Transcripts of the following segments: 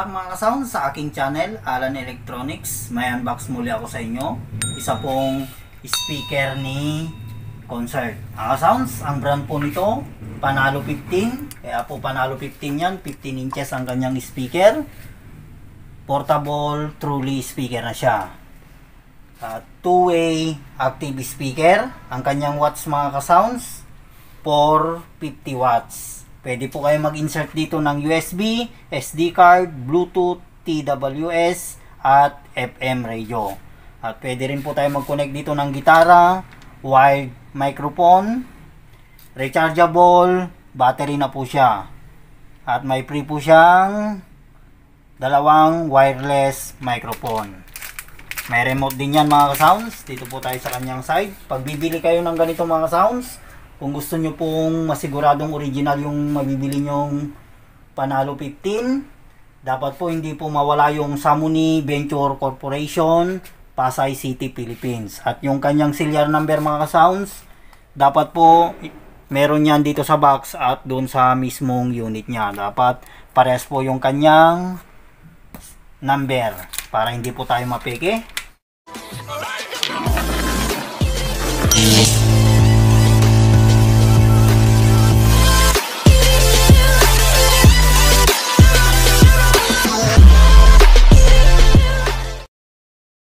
back mga ka-sounds sa aking channel, Alan Electronics. May unbox muli ako sa inyo. Isa pong speaker ni Concert. Mga ka-sounds, ang brand po nito, Panalo 15. Kaya po Panalo 15 yan, 15 inches ang kanyang speaker. Portable, truly speaker na siya. Two-way active speaker. Ang kanyang watts mga ka-sounds, 450 watts. Pwede po kayo mag-insert dito ng USB, SD card, Bluetooth, TWS, at FM radio. At pwede rin po tayo mag-connect dito ng gitara, wired microphone, rechargeable, battery na po siya. At may free po siyang dalawang wireless microphone. May remote din yan mga ka-sounds. Dito po tayo sa kanyang side. Pag bibili kayo ng ganito mga ka-sounds, kung gusto nyo pong masiguradong original yung mabibili nyong Panalo 15, dapat po hindi po mawala yung Samuni Venture Corporation, Pasay City, Philippines. At yung kanyang serial number mga ka-sounds, dapat po meron yan dito sa box at doon sa mismong unit niya. Dapat parehas po yung kanyang number para hindi po tayo mapeke.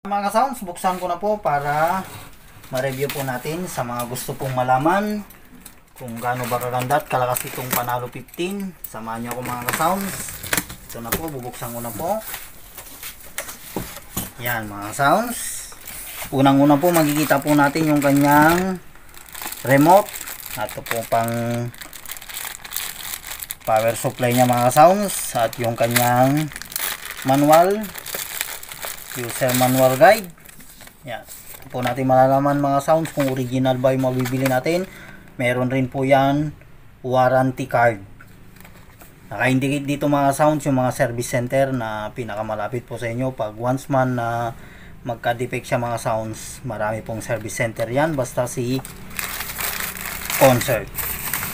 Mga ka-sounds, buksan ko na po para ma-review po natin sa mga gusto pong malaman kung gaano ba kaganda at kalakas itong Panalo 15. Samahan niyo ako mga ka-sounds. Ito na po, bubuksan ko na po. Yan mga ka-sounds. Unang-una po makikita po natin yung kanyang remote. Ito po pang power supply niya mga ka-sounds. At yung kanyang manual, user manual guide. Yan. Po natin malalaman mga sounds kung original ba yung mabibili natin. Meron rin po yan warranty card. Naka-indicate dito mga sounds yung mga service center na pinakamalapit po sa inyo. Pag once man na magka-defect siya mga sounds, marami pong service center yan. Basta si Concert.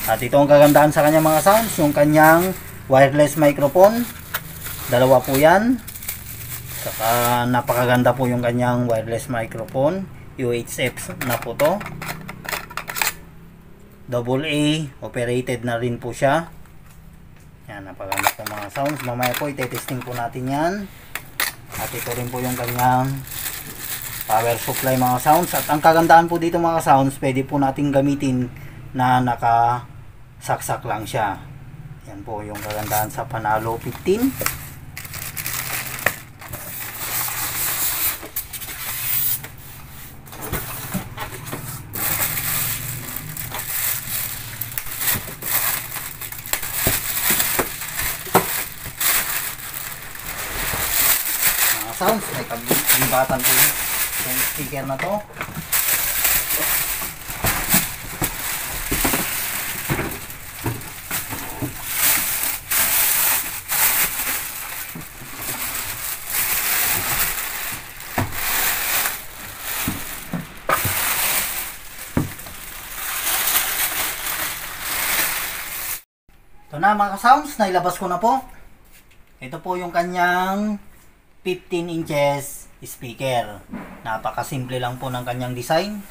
At ito ang kagandahan sa kanya mga sounds, yung kanyang wireless microphone. Dalawa po yan. Saka napakaganda po yung kanyang wireless microphone. UHF na po to. AA operated na rin po siya. Yan, napakaganda po mga sounds. Mamaya po itetesting po natin yan. At ito rin po yung kanyang power supply mga sounds. At ang kagandahan po dito mga sounds, pwede po natin gamitin na nakasaksak lang siya. Yan po yung kagandahan sa Panalo 15. Sounds, may kabibatan po yung speaker na to. Ito na mga ka-sounds, nailabas ko na po. Ito po yung kanyang 15 inches speaker. Napakasimple lang po ng kanyang design,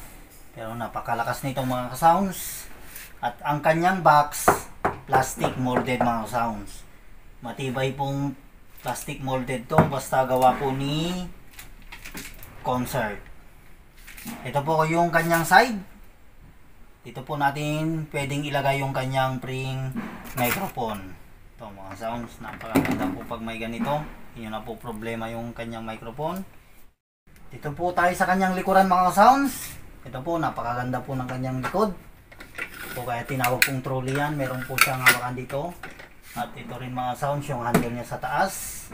pero napakalakas nito mga ka-sounds. At ang kanyang box, plastic molded mga ka-sounds. Matibay pong plastic molded to, basta gawa po ni Concert. Ito po yung kanyang side. Dito po natin pwedeng ilagay yung kanyang pring microphone. Ito mga sounds, napakaganda po pag may ganito. Yun na po problema yung kanyang microphone. Dito po tayo sa kanyang likuran mga sounds. Ito po, napakaganda po ng kanyang likod. Po kaya tinawag kong trolley yan. Meron po siyang hawakan dito. At ito rin mga sounds, yung handle niya sa taas.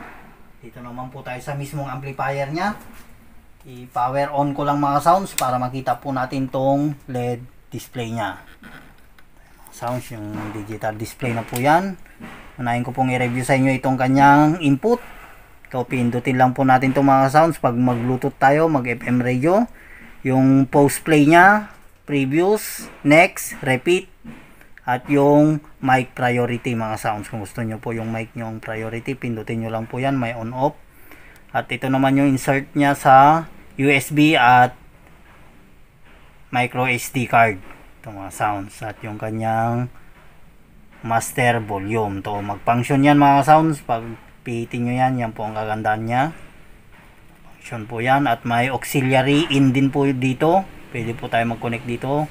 Dito naman po tayo sa mismong amplifier niya. I-power on ko lang mga sounds para makita po natin tong LED display niya. Sounds, yung digital display na po yan. Unahin ko pong i-review sa inyo itong kanyang input. So, pindutin lang po natin itong mga sounds pag mag-Bluetooth tayo, mag-FM radio. Yung post play niya, previous, next, repeat, at yung mic priority mga sounds. Kung gusto nyo po yung mic nyo ang priority, pindutin nyo lang po yan, may on off. At ito naman yung insert nya sa USB at micro SD card. Ito mga sounds. At yung kanyang master volume. To mag-function yan mga sounds. Pag pihitin nyo yan, yan po ang kagandaan nya. Function po yan. At may auxiliary in din po dito. Pwede po tayo mag-connect dito.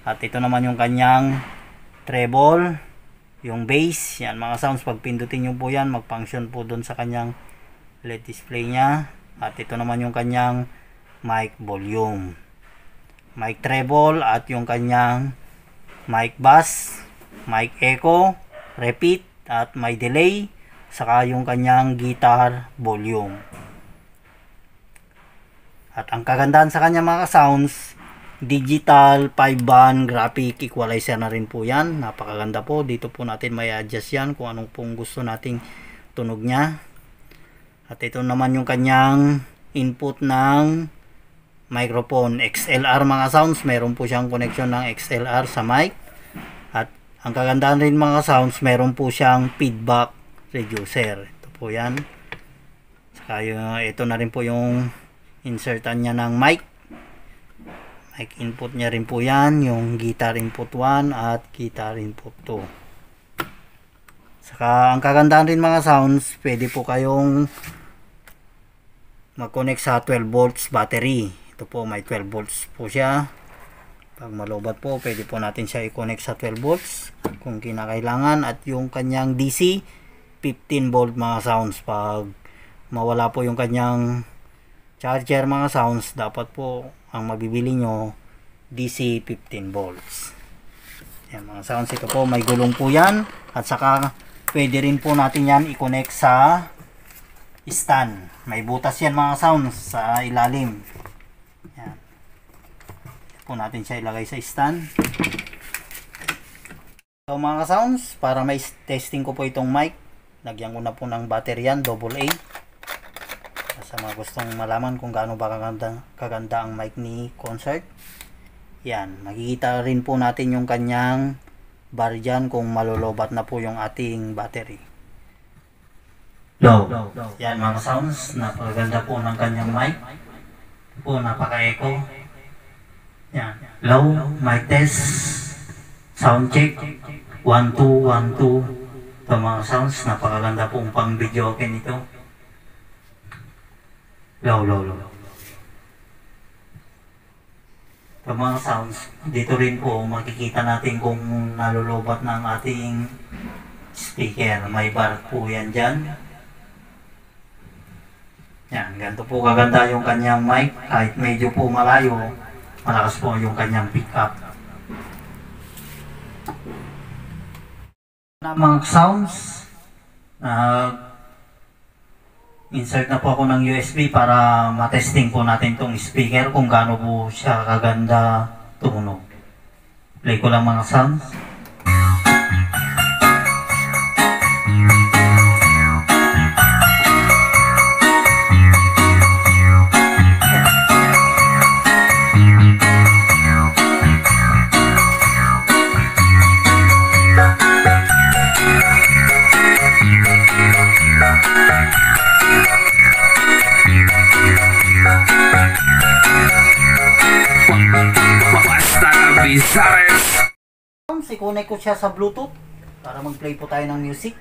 At ito naman yung kanyang treble, yung bass. Yan mga sounds. Pag pindutin nyo po yan, mag-function po dun sa kanyang LED display nya. At ito naman yung kanyang mic volume, mic treble, at yung kanyang mic bass, mic echo, repeat, at may delay, saka yung kanyang guitar volume. At ang kagandahan sa kanya mga sounds, digital 5-band graphic equalizer na rin po yan. Napakaganda po. Dito po natin may adjust yan kung anong pong gusto nating tunog nya. At ito naman yung kanyang input ng microphone XLR mga sounds. Meron po siyang connection ng XLR sa mic. At ang kagandahan rin mga sounds, meron po siyang feedback reducer. Ito po yan. Saka ito na rin po yung insertan niya ng mic. Mic input niya rin po yan. Yung guitar input 1 at guitar input 2. Saka ang kagandahan rin mga sounds, pwede po kayong mag-connect sa 12 volts battery. Ito po may 12 volts po siya. Pag malobat po, pwede po natin siya i-connect sa 12 volts kung kinakailangan. At yung kanyang DC 15 volt mga sounds. Pag mawala po yung kanyang charger mga sounds, dapat po ang mabibili nyo DC 15 volts. Yan mga sounds. Ito po may gulong po yan. At saka pwede rin po natin yan i-connect sa stand. May butas yan mga sounds sa ilalim. Yan. Po natin siya ilagay sa stand. So mga sounds, para may testing ko po itong mic, lagyan ko na po ng battery yan, AA. Sa mga gustong malaman kung gaano ba kaganda ang mic ni Concert. Yan, makikita rin po natin yung kanyang bar dyan kung malulobat na po yung ating battery. Low. Yan mga sounds, napakaganda po ng kanyang mic. Po, napaka-echo. Yan. Low, mic test. Sound check. 1, 2, 1, 2. Ito mga sounds, napakaganda po pang video okay nito. Low. Ito mga sounds, dito rin po makikita natin kung nalulobat ng ating speaker. May bar po yan dyan. Yan, ganito po kaganda yung kanyang mic. Kahit medyo po malayo, malakas po yung kanyang pickup. Mga sounds, insert na po ako ng USB para matesting po natin itong speaker kung gaano po siya kaganda tumunog. Play ko lang mga sounds. I-connect ko siya sa Bluetooth para mag-play po tayo ng music.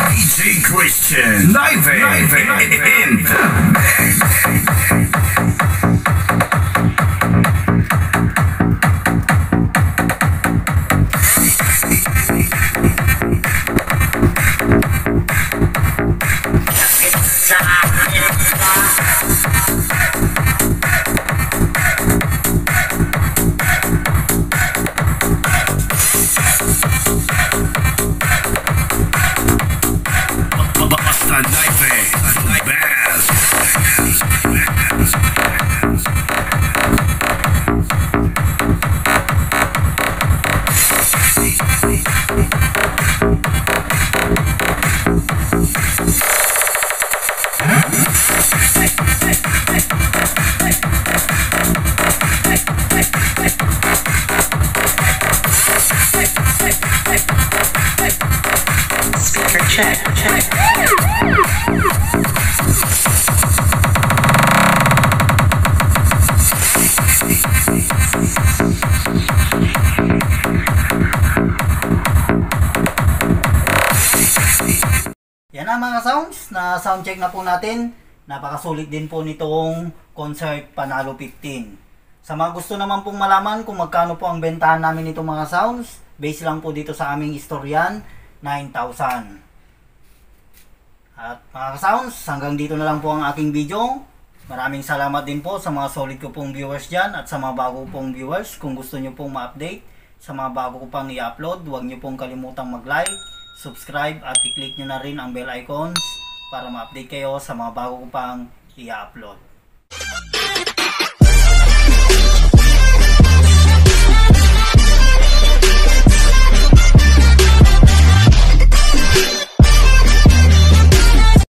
DJ Christian live in the Basta live best. mga sounds, na sound check na po natin. Napakasulit din po nitong Concert Panalo 15. Sa mga gusto naman pong malaman kung magkano po ang bentahan namin nitong mga sounds, base lang po dito sa aming istoryan, 9,000. At mga sounds, hanggang dito na lang po ang aking video. Maraming salamat din po sa mga solid ko pong viewers dyan at sa mga bago pong viewers. Kung gusto nyo pong ma-update sa mga bago ko pang i-upload, huwag nyo pong kalimutang mag-like, subscribe at i-click nyo na rin ang bell icons para ma-update kayo sa mga bago ko pang i-upload.